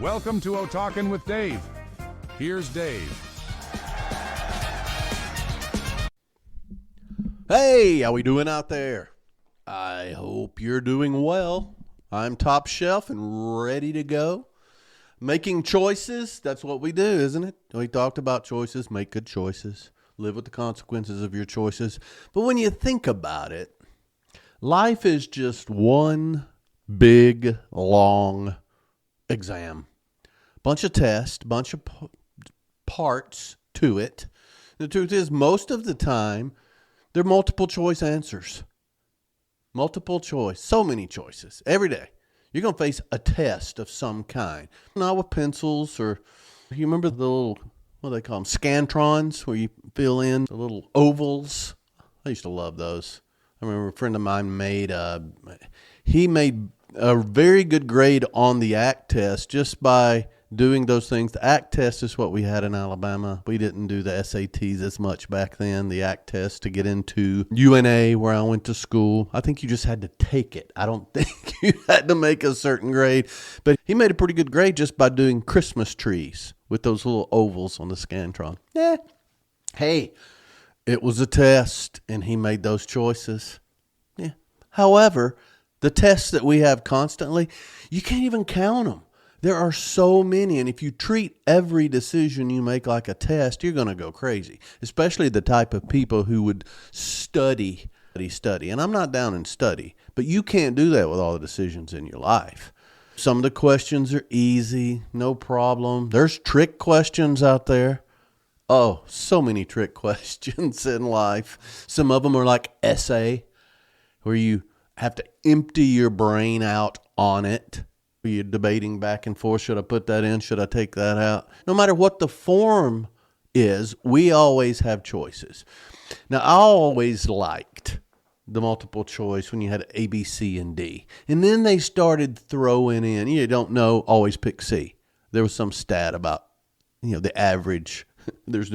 Welcome to O-Talkin' with Dave. Here's Dave. Hey, how we doing out there? I hope you're doing well. I'm top shelf and ready to go. Making choices, that's what we do, isn't it? We talked about choices, make good choices, live with the consequences of your choices. But when you think about it, life is just one big, long exam. Bunch of tests, bunch of parts to it. The truth is, most of the time, they're multiple choice answers. Multiple choice. So many choices. Every day. You're going to face a test of some kind. Not with pencils or, you remember the little, what do they call them? Scantrons, where you fill in the little ovals. I used to love those. I remember a friend of mine made a very good grade on the ACT test just by doing those things. The ACT test is what we had in Alabama. We didn't do the SATs as much back then. The ACT test to get into UNA, where I went to school. I think you just had to take it. I don't think you had to make a certain grade. But he made a pretty good grade just by doing Christmas trees with those little ovals on the Scantron. Hey, it was a test, and he made those choices. Yeah. However, the tests that we have constantly, you can't even count them. There are so many, and if you treat every decision you make like a test, you're going to go crazy, especially the type of people who would study. And I'm not down in study, but you can't do that with all the decisions in your life. Some of the questions are easy, no problem. There's trick questions out there. Oh, so many trick questions in life. Some of them are like essay, where you have to empty your brain out on it. You're debating back and forth. Should I put that in? Should I take that out? No matter what the form is, we always have choices. Now, I always liked the multiple choice when you had A, B, C, and D. And then they started throwing in, you don't know, always pick C. There was some stat about, the average. There's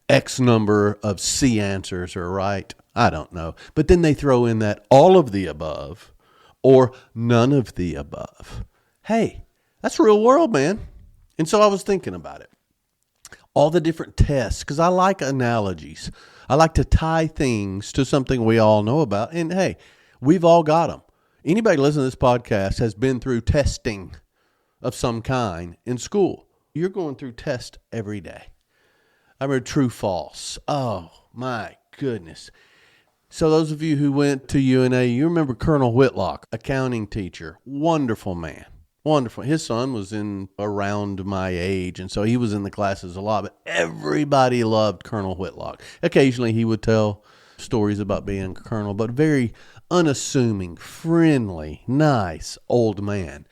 X number of C answers are right. I don't know. But then they throw in that all of the above or none of the above. Hey, that's real world, man. And so I was thinking about it. All the different tests, because I like analogies. I like to tie things to something we all know about. And hey, we've all got them. Anybody listening to this podcast has been through testing of some kind in school. You're going through tests every day. I remember true, false. Oh, my goodness. So those of you who went to UNA, you remember Colonel Whitlock, accounting teacher, wonderful man. Wonderful. His son was in around my age, and so he was in the classes a lot, but everybody loved Colonel Whitlock. Occasionally he would tell stories about being a colonel, but very unassuming, friendly, nice old man.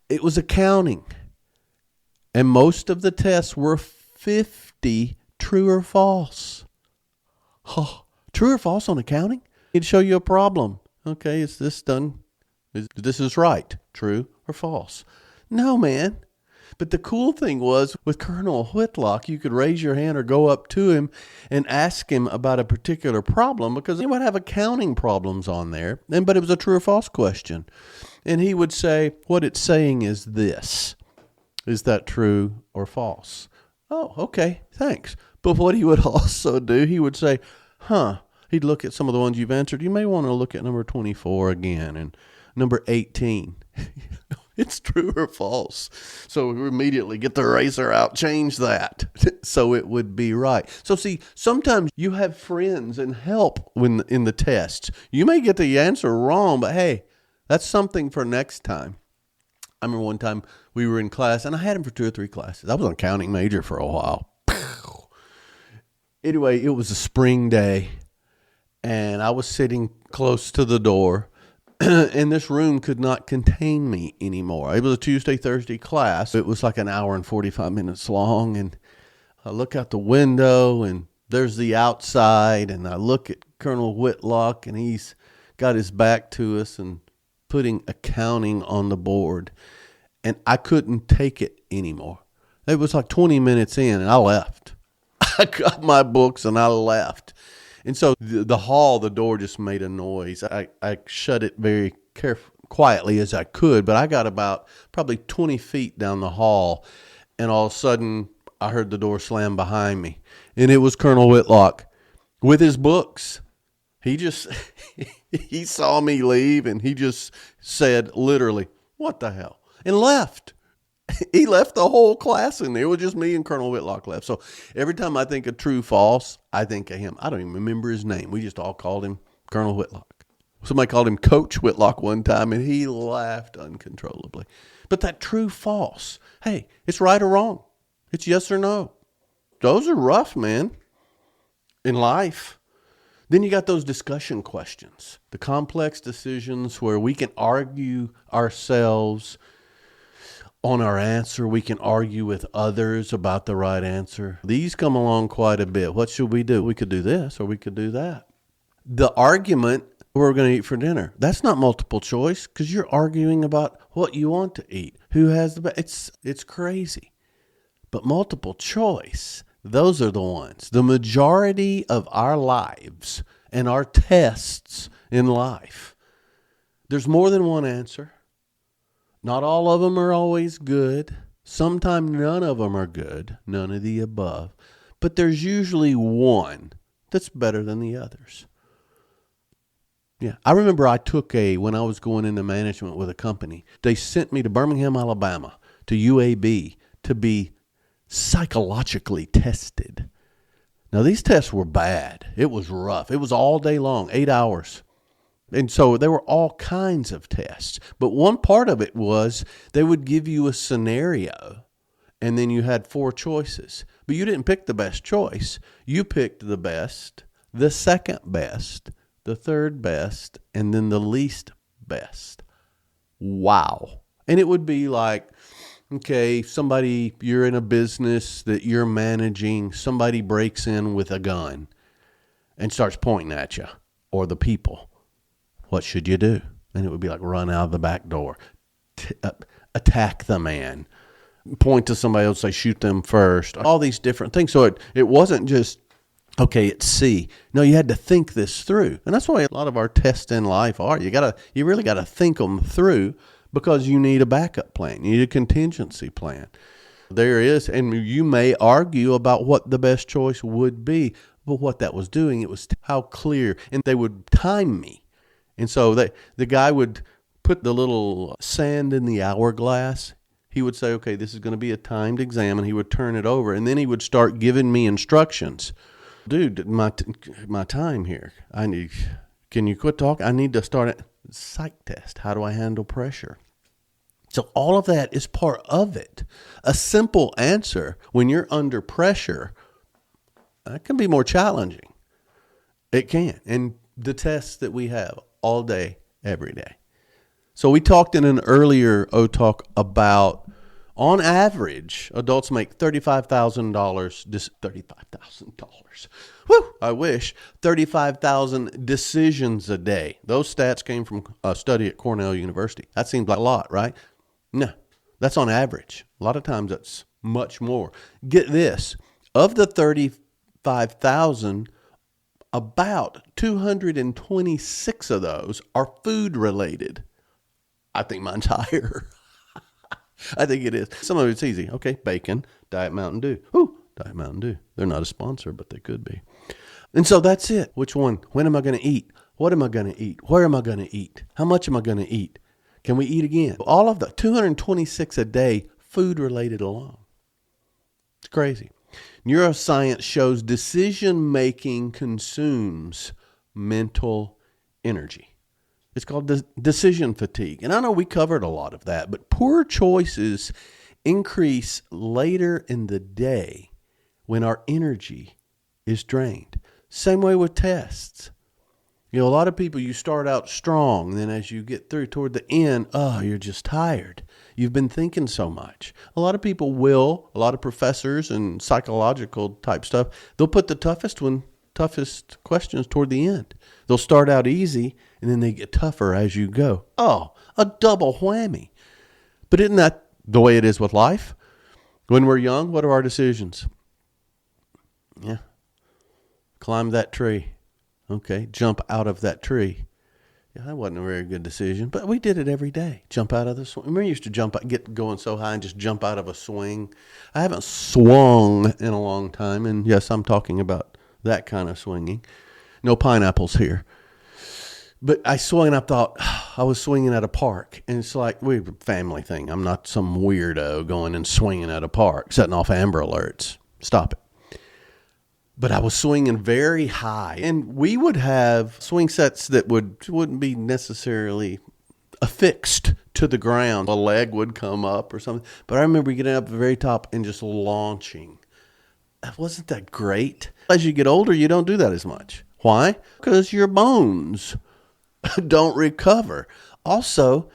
It was accounting, and most of the tests were 50 true or false. Oh, true or false on accounting? It'd show you a problem. Okay, is this done? This is right. True or false? No, man. But the cool thing was, with Colonel Whitlock, you could raise your hand or go up to him and ask him about a particular problem, because he would have accounting problems on there. But it was a true or false question. And he would say, what it's saying is this. Is that true or false? Oh, okay, thanks. But what he would also do, he would say, he'd look at some of the ones you've answered. You may want to look at number 24 again and number 18. It's true or false. So we immediately get the eraser out, change that so it would be right. So see, sometimes you have friends and help when in the tests. You may get the answer wrong, but hey, that's something for next time. I remember one time we were in class, and I had him for 2 or 3 classes. I was an accounting major for a while. Anyway, it was a spring day, and I was sitting close to the door, and this room could not contain me anymore. It was a Tuesday, Thursday class. It was like an hour and 45 minutes long, and I look out the window, and there's the outside, and I look at Colonel Whitlock, and he's got his back to us and putting accounting on the board, and I couldn't take it anymore. It was like 20 minutes in, and I left. I got my books, and I left. And so the hall, the door just made a noise. I shut it very quietly as I could, but I got about probably 20 feet down the hall, and all of a sudden I heard the door slam behind me, and it was Colonel Whitlock with his books. He just, he saw me leave, and he just said literally, "What the hell?" and left. He left the whole class in there. It was just me and Colonel Whitlock left. So every time I think of true false, I think of him. I don't even remember his name. We just all called him Colonel Whitlock. Somebody called him Coach Whitlock one time, and he laughed uncontrollably. But that true false, hey, it's right or wrong. It's yes or no. Those are rough, man, in life. Then you got those discussion questions, the complex decisions where we can argue ourselves on our answer. We can argue with others about the right answer. These come along quite a bit. What should we do? We could do this or we could do that. The argument, we're going to eat for dinner. That's not multiple choice because you're arguing about what you want to eat. Who has the best? It's crazy. But multiple choice, those are the ones. The majority of our lives and our tests in life, there's more than one answer. Not all of them are always good. Sometimes none of them are good, none of the above. But there's usually one that's better than the others. Yeah, I remember when I was going into management with a company, they sent me to Birmingham, Alabama, to UAB to be psychologically tested. Now, these tests were bad. It was rough. It was all day long, 8 hours. And so there were all kinds of tests. But one part of it was they would give you a scenario, and then you had 4 choices. But you didn't pick the best choice. You picked the best, the second best, the third best, and then the least best. Wow. And it would be like, okay, you're in a business that you're managing, somebody breaks in with a gun and starts pointing at you or the people. What should you do? And it would be like run out of the back door, attack the man, point to somebody else, say shoot them first, all these different things. So it wasn't just, okay, it's C. No, you had to think this through. And that's why a lot of our tests in life are. You really got to think them through because you need a backup plan. You need a contingency plan. There is, and you may argue about what the best choice would be, but what that was doing, it was how clear, and they would time me. And so the guy would put the little sand in the hourglass. He would say, okay, this is going to be a timed exam, and he would turn it over, and then he would start giving me instructions. Dude, my time here. Can you quit talking? I need to start a psych test. How do I handle pressure? So all of that is part of it. A simple answer when you're under pressure, that can be more challenging. It can. And the tests that we have all day, every day. So we talked in an earlier O-Talk about, on average, adults make $35,000. $35,000. Woo! I wish. 35,000 decisions a day. Those stats came from a study at Cornell University. That seems like a lot, right? No, that's on average. A lot of times that's much more. Get this. Of the 35,000, about 226 of those are food related. I think mine's higher. I think it is. Some of it's easy. Okay, bacon, Diet Mountain Dew. Ooh, Diet Mountain Dew. They're not a sponsor, but they could be. And so that's it. Which one? When am I going to eat? What am I going to eat? Where am I going to eat? How much am I going to eat? Can we eat again? All of the 226 a day, food related alone. It's crazy. Neuroscience shows decision-making consumes mental energy. It's called decision fatigue. And I know we covered a lot of that, but poor choices increase later in the day when our energy is drained. Same way with tests. You know, a lot of people, you start out strong, and then as you get through toward the end, you're just tired. You've been thinking so much. A lot of people a lot of professors and psychological type stuff, they'll put the toughest questions toward the end. They'll start out easy, and then they get tougher as you go. Oh, a double whammy. But isn't that the way it is with life? When we're young, what are our decisions? Yeah. Climb that tree. Okay, jump out of that tree. that wasn't a very good decision, but we did it every day. Jump out of the swing. Remember, you used to get going so high and just jump out of a swing. I haven't swung in a long time, and yes, I'm talking about that kind of swinging. No pineapples here. But I swung and I thought I was swinging at a park. And it's like, we're a family thing. I'm not some weirdo going and swinging at a park, setting off Amber Alerts. Stop it. But I was swinging very high. And we would have swing sets that wouldn't be necessarily affixed to the ground. A leg would come up or something. But I remember getting up at the very top and just launching. Wasn't that great? As you get older, you don't do that as much. Why? Because your bones don't recover. Also,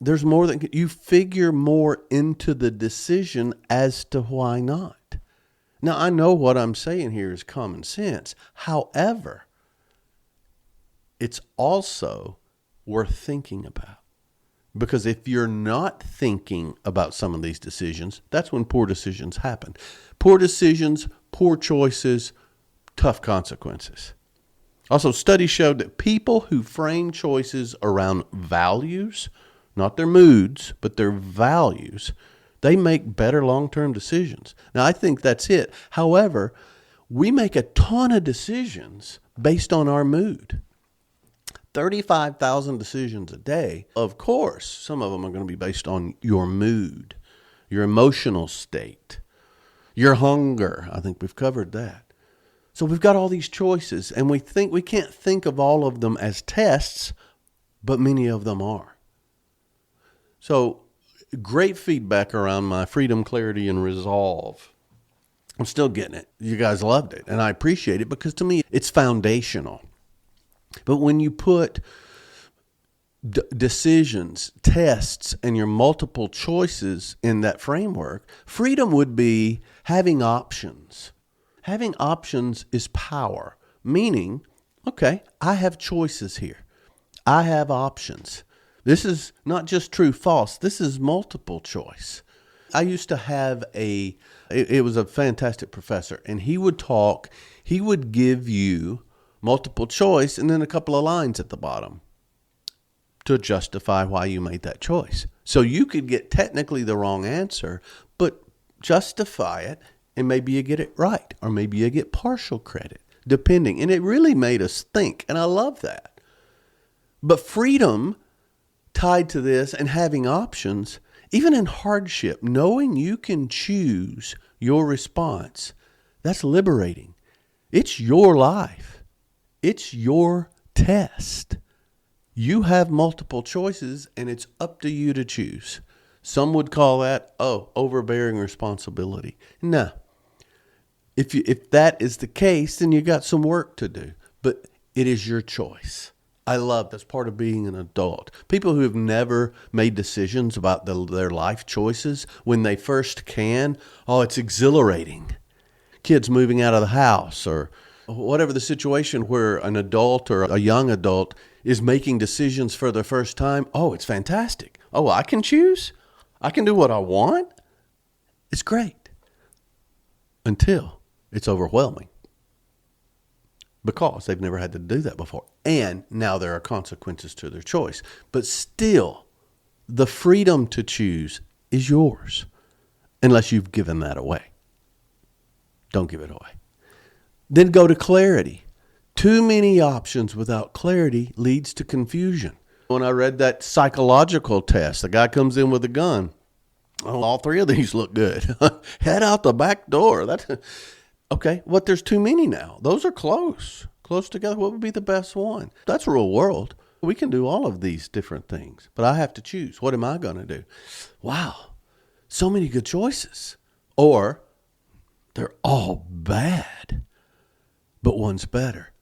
there's more than you figure more into the decision as to why not. Now, I know what I'm saying here is common sense. However, it's also worth thinking about. Because if you're not thinking about some of these decisions, that's when poor decisions happen. Poor decisions, poor choices, tough consequences. Also, studies showed that people who frame choices around values, not their moods, but their values, they make better long-term decisions. Now, I think that's it. However, we make a ton of decisions based on our mood. 35,000 decisions a day. Of course, some of them are going to be based on your mood, your emotional state, your hunger. I think we've covered that. So we've got all these choices, and we can't think of all of them as tests, but many of them are. So great feedback around my freedom, clarity, and resolve. I'm still getting it. You guys loved it, and I appreciate it because to me, it's foundational. But when you put decisions, tests, and your multiple choices in that framework, freedom would be having options. Having options is power, meaning, okay, I have choices here. I have options. This is not just true, false. This is multiple choice. I used to have it was a fantastic professor, and he would give you multiple choice and then a couple of lines at the bottom to justify why you made that choice. So you could get technically the wrong answer, but justify it. And maybe you get it right, or maybe you get partial credit, depending. And it really made us think, and I love that. But freedom tied to this and having options, even in hardship, knowing you can choose your response, that's liberating. It's your life. It's your test. You have multiple choices, and it's up to you to choose. Some would call that, overbearing responsibility. No. If that is the case, then you got some work to do. But it is your choice. I love that's part of being an adult. People who have never made decisions about their life choices, when they first can, it's exhilarating. Kids moving out of the house or whatever the situation where an adult or a young adult is making decisions for the first time. It's fantastic. I can choose. I can do what I want. It's great. Until it's overwhelming because they've never had to do that before. And now there are consequences to their choice. But still, the freedom to choose is yours unless you've given that away. Don't give it away. Then go to clarity. Too many options without clarity leads to confusion. When I read that psychological test, the guy comes in with a gun. All three of these look good. Head out the back door. Okay, there's too many now. Those are close together. What would be the best one? That's real world. We can do all of these different things, but I have to choose. What am I going to do? Wow, so many good choices. Or they're all bad, but one's better.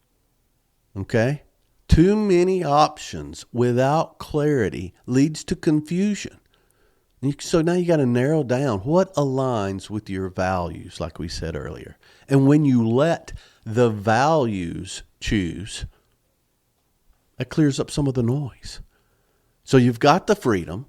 Okay? Too many options without clarity leads to confusion. So now you got to narrow down what aligns with your values, like we said earlier. And when you let the values choose, that clears up some of the noise. So you've got the freedom.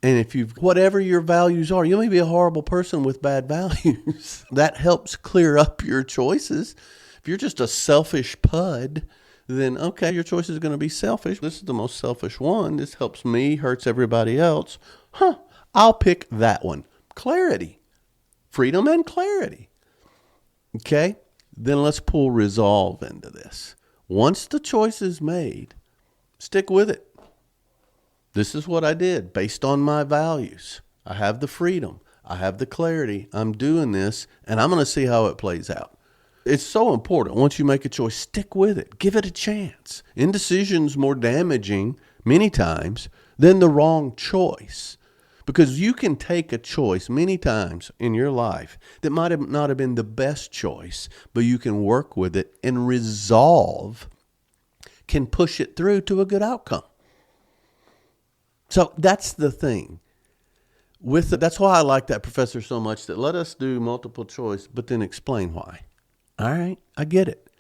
And whatever your values are, you may be a horrible person with bad values. That helps clear up your choices. If you're just a selfish pud, then okay, your choice is going to be selfish. This is the most selfish one. This helps me, hurts everybody else. I'll pick that one. Clarity. Freedom and clarity. Okay? Then let's pull resolve into this. Once the choice is made, stick with it. This is what I did based on my values. I have the freedom. I have the clarity. I'm doing this, and I'm going to see how it plays out. It's so important. Once you make a choice, stick with it. Give it a chance. Indecision's more damaging many times than the wrong choice. Because you can take a choice many times in your life that might have not have been the best choice, but you can work with it, and resolve can push it through to a good outcome. So that's the thing. That's why I like that professor so much, that let us do multiple choice, but then explain why. All right, I get it.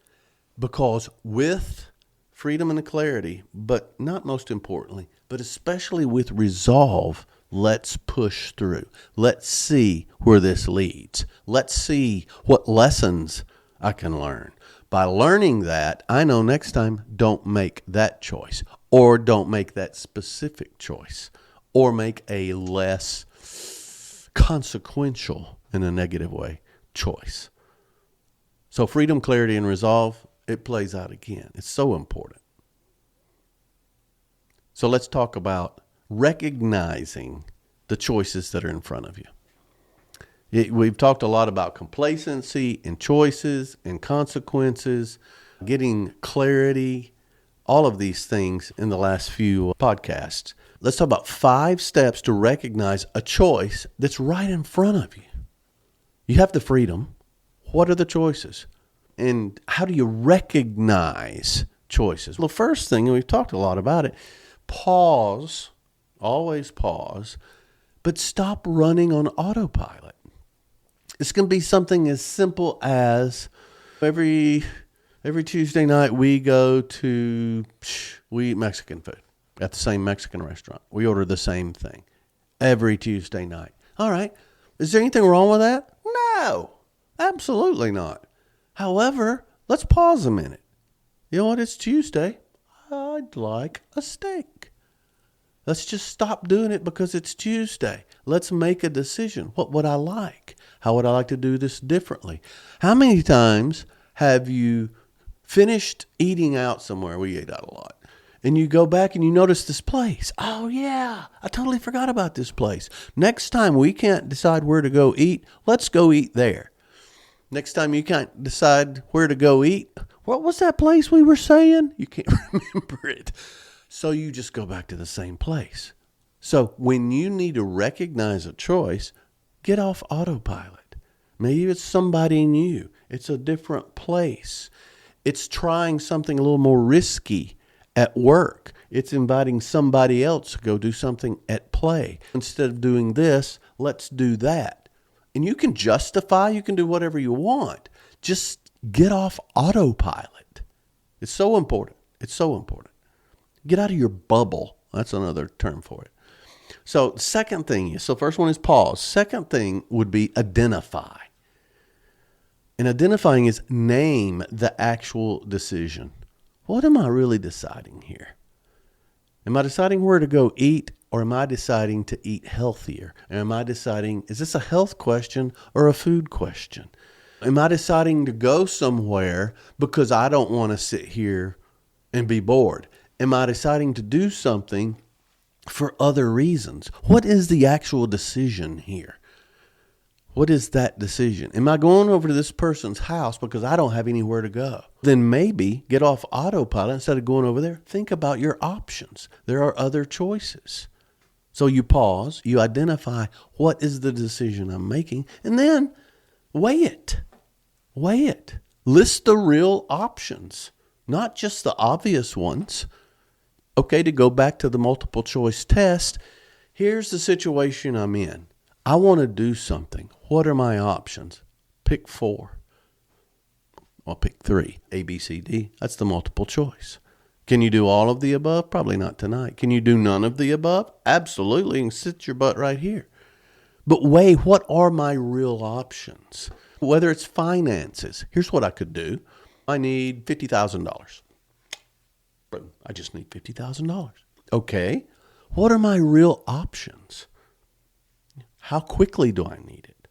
Because with freedom and the clarity, but not most importantly, but especially with resolve, let's push through. Let's see where this leads. Let's see what lessons I can learn. By learning that, I know next time, don't make that choice, or don't make that specific choice, or make a less consequential, in a negative way, choice. So freedom, clarity, and resolve, it plays out again. It's so important. So let's talk about recognizing the choices that are in front of you. We've talked a lot about complacency and choices and consequences, getting clarity, all of these things in the last few podcasts. Let's talk about 5 steps to recognize a choice that's right in front of you. You have the freedom. What are the choices? And how do you recognize choices? Well, the first thing, and we've talked a lot about it, pause, always pause, but stop running on autopilot. It's going to be something as simple as every Tuesday night we eat Mexican food at the same Mexican restaurant. We order the same thing every Tuesday night. All right. Is there anything wrong with that? No, absolutely not. However, let's pause a minute. You know what? It's Tuesday. I'd like a steak. Let's just stop doing it because it's Tuesday. Let's make a decision. What would I like? How would I like to do this differently? How many times have you finished eating out somewhere? We ate out a lot. And you go back and you notice this place. Oh, yeah, I totally forgot about this place. Next time we can't decide where to go eat, let's go eat there. Next time you can't decide where to go eat, what was that place we were saying? You can't remember it. So you just go back to the same place. So when you need to recognize a choice, get off autopilot. Maybe it's somebody new. It's a different place. It's trying something a little more risky at work. It's inviting somebody else to go do something at play. Instead of doing this, let's do that. And you can justify, you can do whatever you want. Just get off autopilot. It's so important. It's so important. Get out of your bubble. That's another term for it. So second thing, so first one is pause. Second thing would be identify. And identifying is name the actual decision. What am I really deciding here? Am I deciding where to go eat, or am I deciding to eat healthier? And am I deciding, is this a health question or a food question? Am I deciding to go somewhere because I don't want to sit here and be bored? Am I deciding to do something for other reasons? What is the actual decision here? What is that decision? Am I going over to this person's house because I don't have anywhere to go? Then maybe get off autopilot. Instead of going over there, think about your options. There are other choices. So you pause, you identify what is the decision I'm making, and then weigh it. Weigh it. List the real options, not just the obvious ones. Okay, to go back to the multiple choice test, here's the situation I'm in. I want to do something. What are my options? Pick 4. I'll pick 3. A, B, C, D. That's the multiple choice. Can you do all of the above? Probably not tonight. Can you do none of the above? Absolutely. And sit your butt right here. But weigh, what are my real options? Whether it's finances. Here's what I could do. I need $50,000. But I just need $50,000. Okay. What are my real options? How quickly do I need it?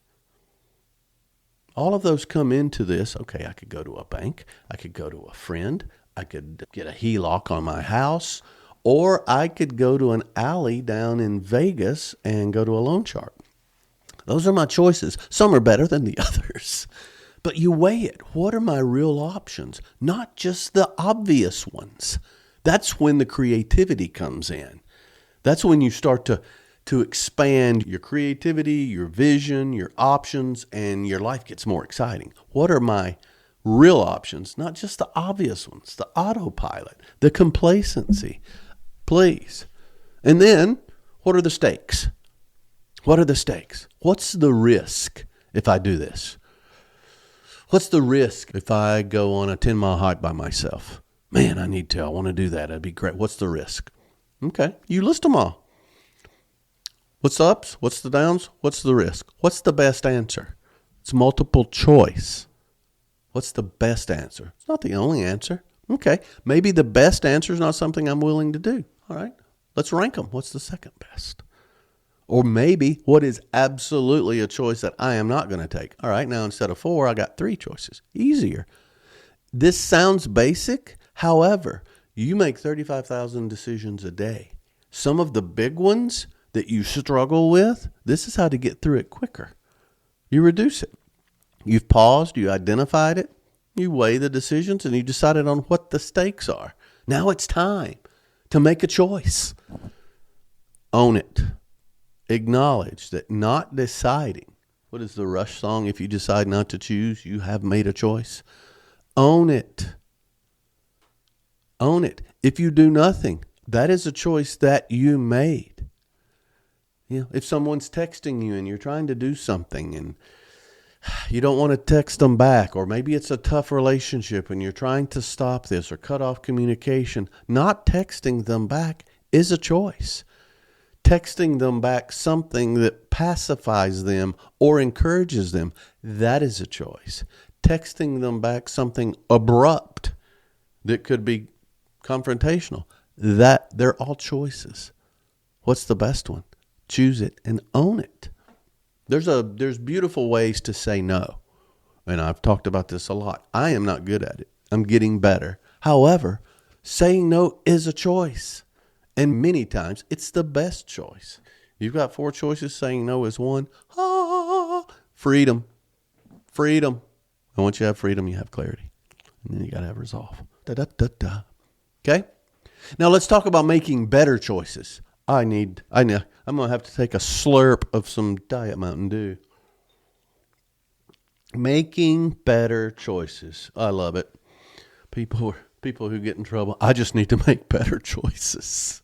All of those come into this. Okay, I could go to a bank. I could go to a friend. I could get a HELOC on my house. Or I could go to an alley down in Vegas and go to a loan shark. Those are my choices. Some are better than the others. But you weigh it. What are my real options? Not just the obvious ones. That's when the creativity comes in. That's when you start to expand your creativity, your vision, your options, and your life gets more exciting. What are my real options? Not just the obvious ones, the autopilot, the complacency. Please. And then, what are the stakes? What are the stakes? What's the risk if I do this? What's the risk if I go on a 10-mile hike by myself? Man, I want to do that. That'd be great. What's the risk? Okay, you list them all. What's the ups? What's the downs? What's the risk? What's the best answer? It's multiple choice. What's the best answer? It's not the only answer. Okay, maybe the best answer is not something I'm willing to do. All right, let's rank them. What's the second best? Or maybe what is absolutely a choice that I am not going to take. All right, now instead of 4, I got 3 choices. Easier. This sounds basic. However, you make 35,000 decisions a day. Some of the big ones that you struggle with, this is how to get through it quicker. You reduce it. You've paused, you identified it, you weigh the decisions, and you decided on what the stakes are. Now it's time to make a choice. Own it. Acknowledge that not deciding. What is the Rush song? If you decide not to choose, you have made a choice. Own it. Own it. If you do nothing, that is a choice that you made. You know, if someone's texting you and you're trying to do something and you don't want to text them back, or maybe it's a tough relationship and you're trying to stop this or cut off communication, not texting them back is a choice. Texting them back something that pacifies them or encourages them, that is a choice. Texting them back something abrupt that could be confrontational, that they're all choices. What's the best one? Choose it and own it. There's beautiful ways to say no. And I've talked about this a lot. I am not good at it. I'm getting better. However, saying no is a choice. And many times it's the best choice. You've got 4 choices, saying no is one. Freedom. Freedom. And once you have freedom, you have clarity. And then you got to have resolve. Okay? Now let's talk about making better choices. I'm going to have to take a slurp of some Diet Mountain Dew. Making better choices. I love it. People who get in trouble. I just need to make better choices.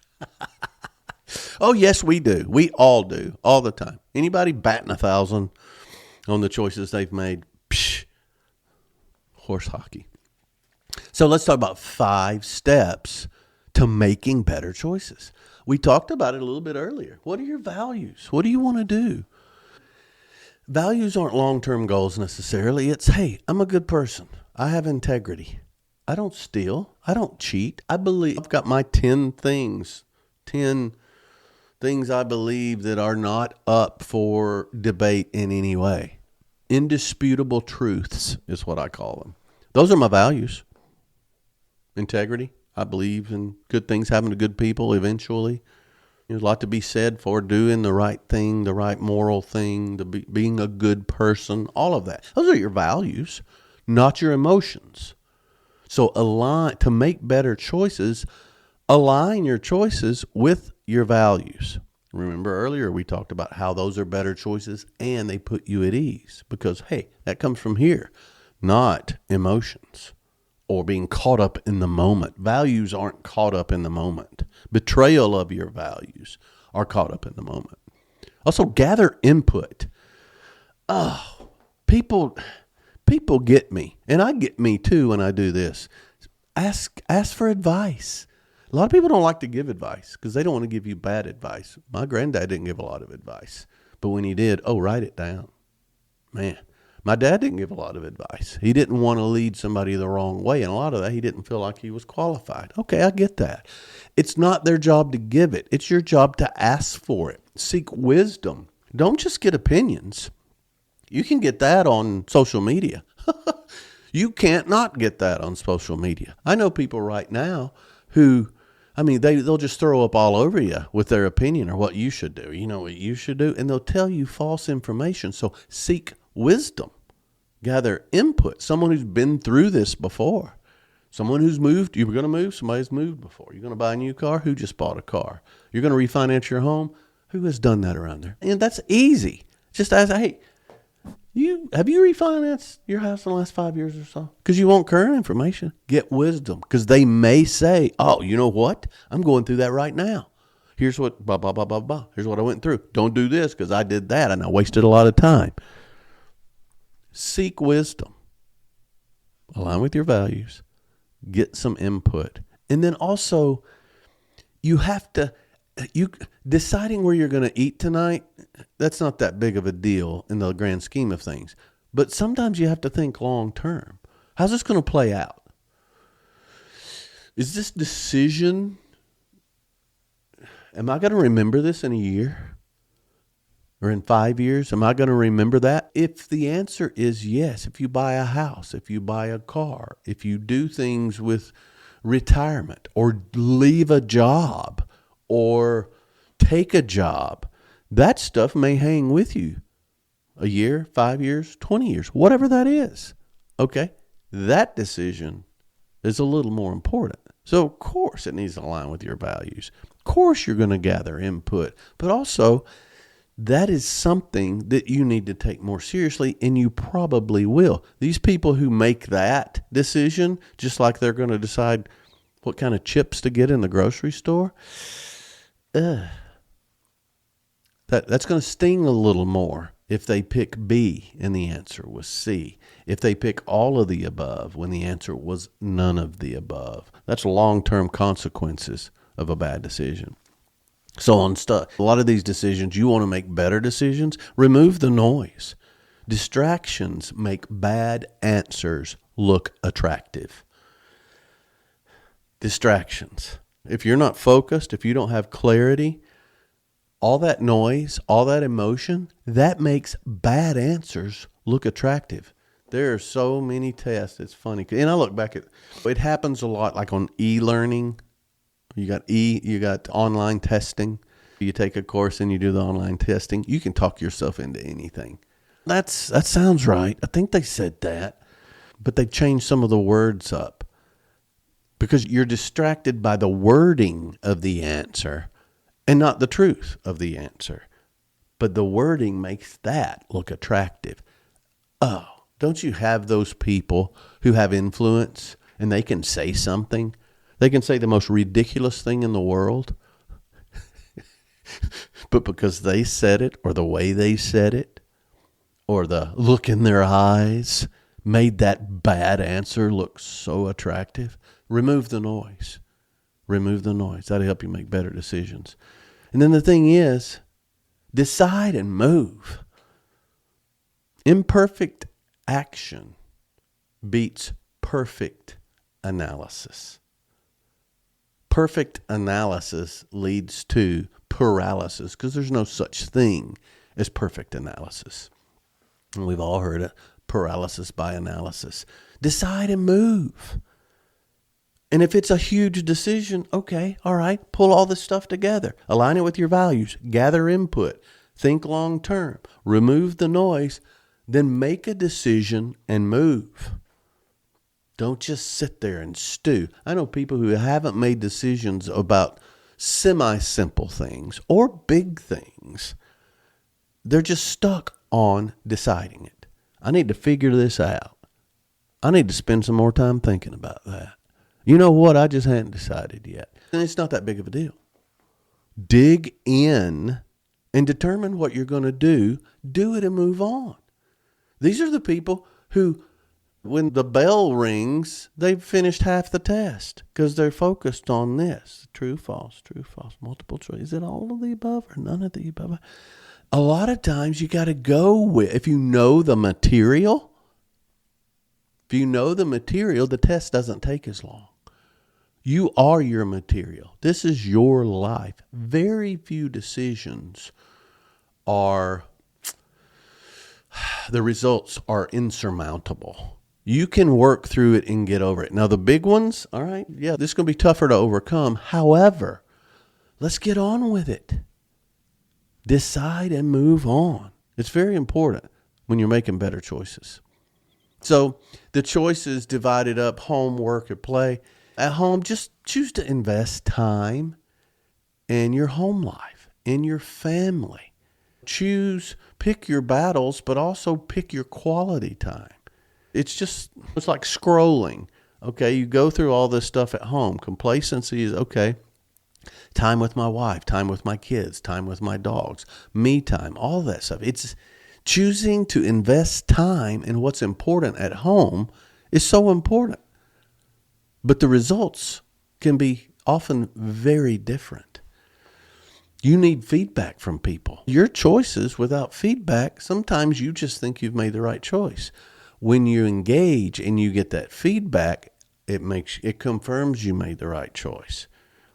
Oh, yes, we do. We all do. All the time. Anybody batting 1,000 on the choices they've made? Psh, horse hockey. So let's talk about 5 steps to making better choices. We talked about it a little bit earlier. What are your values? What do you want to do? Values aren't long-term goals necessarily. It's, hey, I'm a good person. I have integrity. I don't steal. I don't cheat. I believe I've got my 10 things I believe that are not up for debate in any way. Indisputable truths is what I call them. Those are my values. Integrity. I believe in good things happening to good people eventually. There's a lot to be said for doing the right thing, the right moral thing, being a good person, all of that. Those are your values, not your emotions. So to make better choices, align your choices with your values. Remember earlier we talked about how those are better choices and they put you at ease because, hey, that comes from here, not emotions or being caught up in the moment. Values aren't caught up in the moment. Betrayal of your values are caught up in the moment. Also, gather input. Oh, people get me, and I get me too when I do this. Ask for advice. A lot of people don't like to give advice because they don't want to give you bad advice. My granddad didn't give a lot of advice, but when he did, write it down. Man, My dad didn't give a lot of advice. He didn't want to lead somebody the wrong way. And a lot of that, he didn't feel like he was qualified. Okay, I get that. It's not their job to give it. It's your job to ask for it. Seek wisdom. Don't just get opinions. You can get that on social media. You can't not get that on social media. I know people right now who, they'll just throw up all over you with their opinion or what you should do. You know what you should do? And they'll tell you false information. So seek wisdom. Gather input. Someone who's been through this before. Someone who's moved. You were going to move. Somebody's moved before. You're going to buy a new car. Who just bought a car? You're going to refinance your home. Who has done that around there? And that's easy. Just ask, hey, have you refinanced your house in the last 5 years or so? Because you want current information. Get wisdom. Because they may say, oh, you know what? I'm going through that right now. Here's what, blah, blah, blah, blah, blah. Here's what I went through. Don't do this because I did that and I wasted a lot of time. Seek wisdom. Align with your values. Get some input. And then also, deciding where you're going to eat tonight, that's not that big of a deal in the grand scheme of things. But sometimes you have to think long term. How's this going to play out? Is this decision, am I going to remember this in a year? Or in 5 years? Am I going to remember that? If the answer is yes, if you buy a house, if you buy a car, if you do things with retirement or leave a job or take a job, that stuff may hang with you a year, 5 years, 20 years, whatever that is. Okay? That decision is a little more important. So, of course, it needs to align with your values. Of course, you're going to gather input, but also that is something that you need to take more seriously, and you probably will. These people who make that decision, just like they're going to decide what kind of chips to get in the grocery store, that's going to sting a little more if they pick B and the answer was C. If they pick all of the above when the answer was none of the above. That's long-term consequences of a bad decision. So on stuff, a lot of these decisions, you want to make better decisions, remove the noise. Distractions make bad answers look attractive. Distractions. If you're not focused, if you don't have clarity, all that noise, all that emotion, that makes bad answers look attractive. There are so many tests. It's funny. And I look back at it happens a lot like on e-learning. You got online testing. You take a course and you do the online testing. You can talk yourself into anything. That sounds right. I think they said that. But they changed some of the words up. Because you're distracted by the wording of the answer and not the truth of the answer. But the wording makes that look attractive. Oh, don't you have those people who have influence and they can say something? They can say the most ridiculous thing in the world, but because they said it or the way they said it or the look in their eyes made that bad answer look so attractive. Remove the noise. Remove the noise. That'll help you make better decisions. And then the thing is, decide and move. Imperfect action beats perfect analysis. Perfect analysis leads to paralysis because there's no such thing as perfect analysis. And we've all heard it, paralysis by analysis. Decide and move. And if it's a huge decision, okay, all right, pull all this stuff together. Align it with your values. Gather input. Think long term. Remove the noise. Then make a decision and move. Don't just sit there and stew. I know people who haven't made decisions about semi-simple things or big things. They're just stuck on deciding it. I need to figure this out. I need to spend some more time thinking about that. You know what? I just hadn't decided yet. And it's not that big of a deal. Dig in and determine what you're going to do. Do it and move on. These are the people who, when the bell rings, they've finished half the test because they're focused on this. True, false, multiple choice. Is it all of the above or none of the above? A lot of times you got to go with, if you know the material, the test doesn't take as long. You are your material. This is your life. Very few decisions the results are insurmountable. You can work through it and get over it. Now, the big ones, all right, yeah, this is going to be tougher to overcome. However, let's get on with it. Decide and move on. It's very important when you're making better choices. So the choices divided up: home, work, or play. At home, just choose to invest time in your home life, in your family. Pick your battles, but also pick your quality time. It's like scrolling. Okay, you go through all this stuff at home. Complacency is, okay, time with my wife, time with my kids, time with my dogs, me time, all that stuff. It's choosing to invest time in what's important at home is so important. But the results can be often very different. You need feedback from people. Your choices without feedback, sometimes you just think you've made the right choice. When you engage and you get that feedback, it confirms you made the right choice.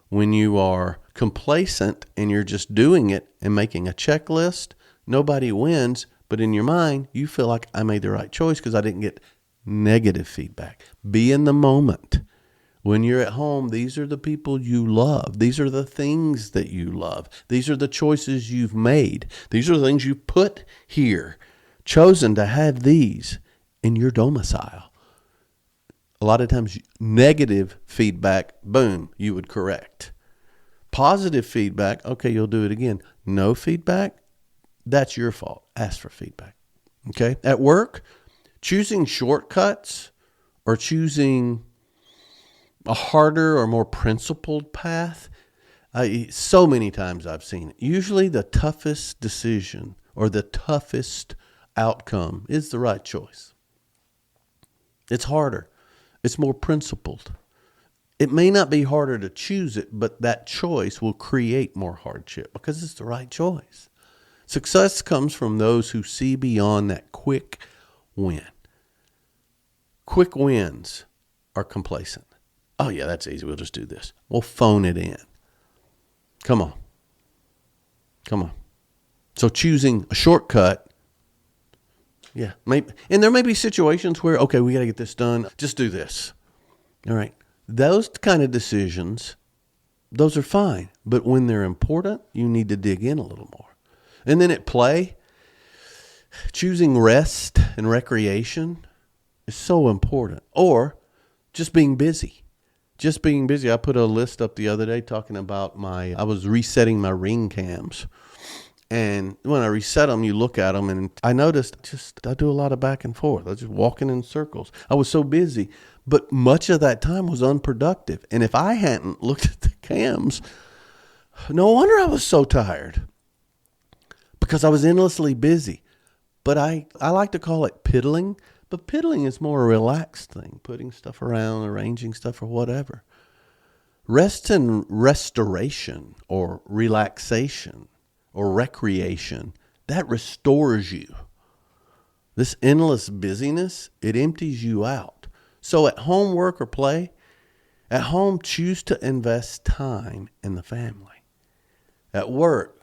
When you are complacent and you're just doing it and making a checklist, nobody wins. But in your mind, you feel like I made the right choice because I didn't get negative feedback. Be in the moment. When you're at home, these are the people you love. These are the things that you love. These are the choices you've made. These are the things you put here, chosen to have these in your domicile. A lot of times, negative feedback, boom, you would correct. Positive feedback, okay, you'll do it again. No feedback, that's your fault. Ask for feedback. Okay? At work, choosing shortcuts or choosing a harder or more principled path, so many times I've seen it. Usually the toughest decision or the toughest outcome is the right choice. It's harder. It's more principled. It may not be harder to choose it, but that choice will create more hardship because it's the right choice. Success comes from those who see beyond that quick win. Quick wins are complacent. Oh, yeah, that's easy. We'll just do this. We'll phone it in. Come on. So choosing a shortcut, yeah. And there may be situations where, okay, we got to get this done. Just do this. All right. Those kind of decisions, those are fine. But when they're important, you need to dig in a little more. And then at play, choosing rest and recreation is so important. Or just being busy. I put a list up the other day talking about I was resetting my ring cams. And when I reset them, you look at them, and I noticed I do a lot of back and forth. I was just walking in circles. I was so busy, but much of that time was unproductive. And if I hadn't looked at the cams, no wonder I was so tired because I was endlessly busy. But I like to call it piddling. But piddling is more a relaxed thing, putting stuff around, arranging stuff or whatever. Rest and restoration or relaxation or recreation, that restores you. This endless busyness, it empties you out. So at home, work, or play, at home, choose to invest time in the family. At work,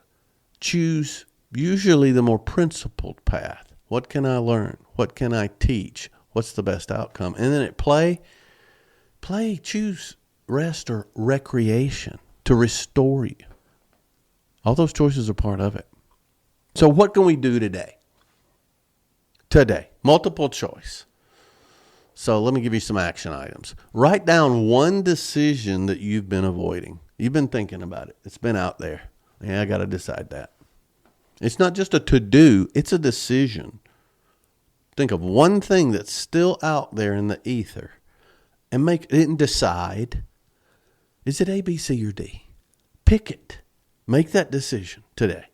choose usually the more principled path. What can I learn? What can I teach? What's the best outcome? And then at play, choose rest or recreation to restore you. All those choices are part of it. So what can we do today? Multiple choice. So let me give you some action items. Write down one decision that you've been avoiding. You've been thinking about it. It's been out there. Yeah, I got to decide that. It's not just a to-do, it's a decision. Think of one thing that's still out there in the ether and decide, is it A, B, C, or D? Pick it. Make that decision today.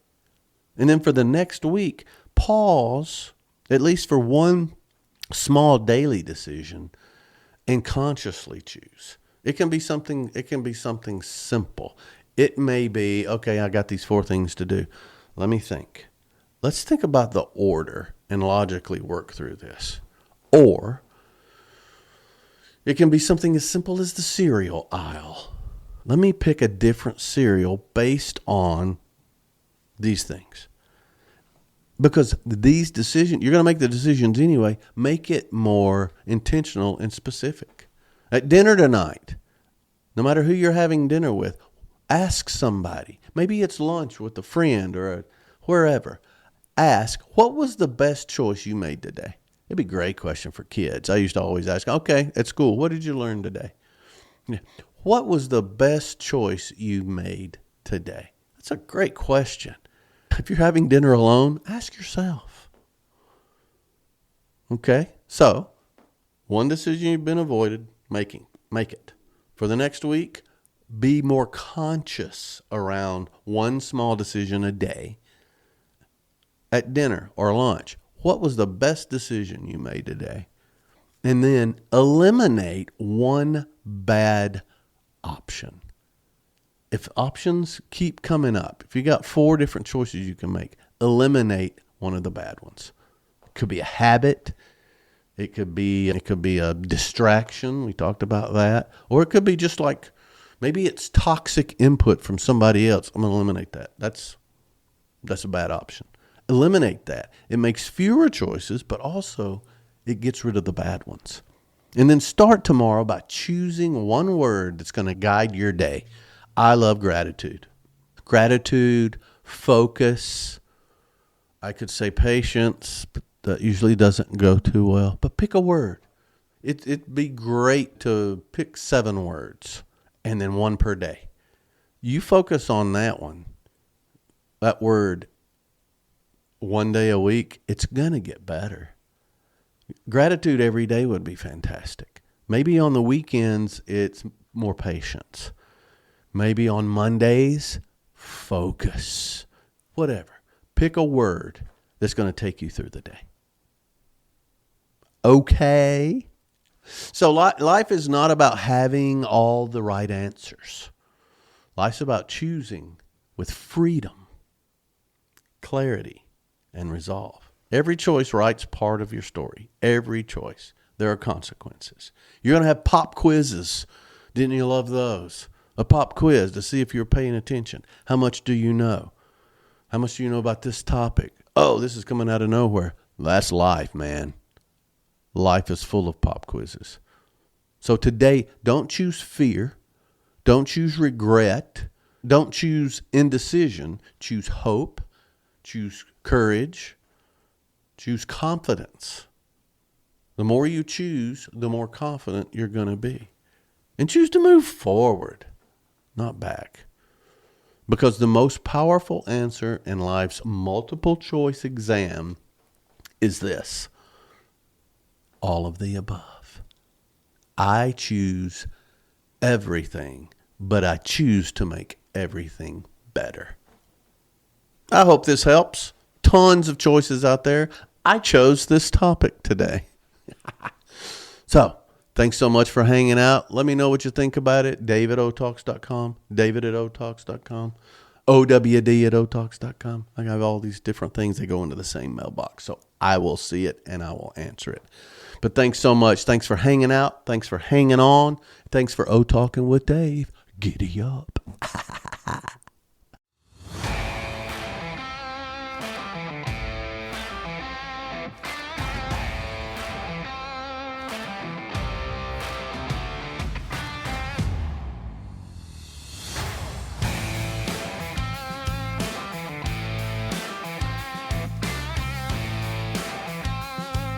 And then for the next week, pause, at least for one small daily decision, and consciously choose. It can be something simple. It may be, okay, I got these 4 things to do. Let me think. let's think about the order and logically work through this. Or it can be something as simple as the cereal aisle. Let me pick a different cereal based on these things. Because these decisions, you're going to make the decisions anyway, make it more intentional and specific. At dinner tonight, no matter who you're having dinner with, ask somebody. Maybe it's lunch with a friend or wherever. Ask, what was the best choice you made today? It'd be a great question for kids. I used to always ask, okay, at school, what did you learn today? What was the best choice you made today? That's a great question. If you're having dinner alone, ask yourself. Okay? So, one decision you've been avoided making, make it. For the next week, be more conscious around one small decision a day. At dinner or lunch, what was the best decision you made today? And then eliminate one bad option. If options keep coming up, if you got 4 different choices you can make, eliminate one of the bad ones. It could be a habit. It could be a distraction. We talked about that. Or it could be just like, maybe it's toxic input from somebody else. I'm going to eliminate that. That's a bad option. Eliminate that. It makes fewer choices, but also it gets rid of the bad ones. And then start tomorrow by choosing one word that's going to guide your day. I love gratitude. Gratitude, focus. I could say patience, but that usually doesn't go too well. But pick a word. It'd be great to pick 7 words and then 1 per day. You focus on that word, 1 day a week, it's going to get better. Gratitude every day would be fantastic. Maybe on the weekends, it's more patience. Maybe on Mondays, focus. Whatever. Pick a word that's going to take you through the day. Okay? So life is not about having all the right answers. Life's about choosing with freedom, clarity, and resolve. Every choice writes part of your story. Every choice. There are consequences. You're going to have pop quizzes. Didn't you love those? A pop quiz to see if you're paying attention. How much do you know? How much do you know about this topic? Oh, this is coming out of nowhere. That's life, man. Life is full of pop quizzes. So today, don't choose fear. Don't choose regret. Don't choose indecision. Choose hope. Choose courage. Choose confidence. The more you choose, the more confident you're going to be. And choose to move forward, not back. Because the most powerful answer in life's multiple choice exam is this: all of the above. I choose everything, but I choose to make everything better. I hope this helps. Tons of choices out there. I chose this topic today. So, thanks so much for hanging out. Let me know what you think about it. David@otalks.com. David@otalks.com. OWD@otalks.com. I have all these different things that go into the same mailbox. So I will see it and I will answer it. But thanks so much. Thanks for hanging out. Thanks for hanging on. Thanks for O Talking with Dave. Giddy up.